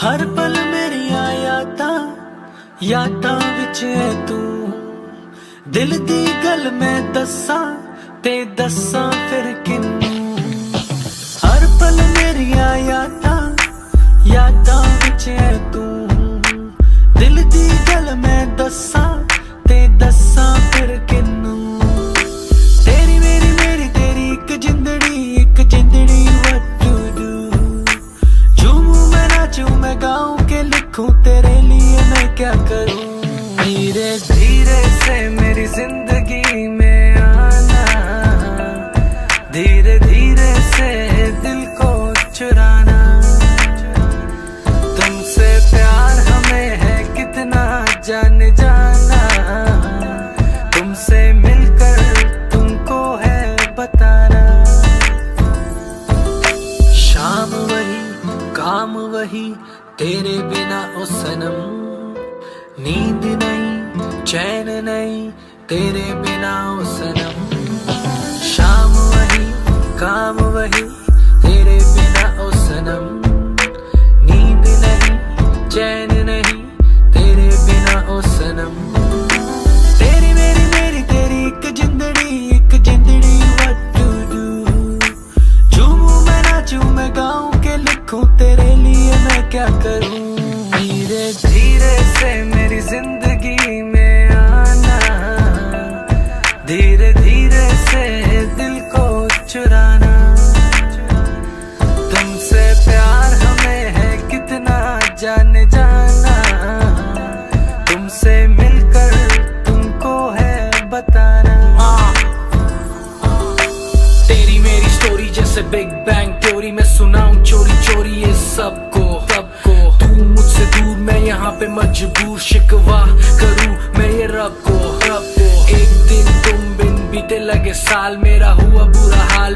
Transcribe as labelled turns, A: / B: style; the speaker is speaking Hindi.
A: हर पल मेरिया यादां विच है तू। दिल दी गल मैं दस्सां ते दस्सां फिर किन्नू। हर पल मेरिया यादां विच है तू। दिल दी गल मैं दस्सां ते दस्सां फिर किन्नू। तेरी मेरी तेरी एक जिंदड़ी what to do। झूमूं मैं नाचूं मैं गाऊं के लिखूं तेरे लिए मैं क्या करूं। धीरे धीरे से मेरी जिंदगी में आना, धीरे धीरे से दिल को चुराना। तुमसे प्यार हमें है कितना जान जाना। तुमसे मिलकर तुमको है बताना। शाम वही काम वही तेरे बिना ओ सनम। नींद नहीं चैन नहीं तेरे बिना ओ सनम। शाम वही काम वही तेरे बिना ओ सनम। नींद नहीं चैन नहीं तेरे बिना ओ सनम। तेरी मेरी तेरी एक जिंदड़ी what to do। झूमूं मैं नाचूं मैं गाऊं के लिखूं तेरे लिए मैं क्या करूं। धीरे धीरे से मेरी जिंदगी में आना, धीरे धीरे से दिल को चुराना। तुमसे प्यार हमें है कितना जान जाना। तुमसे मिलकर तुमको है बताना। तेरी मेरी स्टोरी जैसे बिग बैंग थ्योरी। मैं सुनाऊं चोरी चोरी ये सबको तू मुझसे दूर मैं यहाँ पे मजबूर। शिकवा करूं मैं ये रब को। एक दिन तुम बिन बीते लगे साल मेरा हुआ बुरा हाल।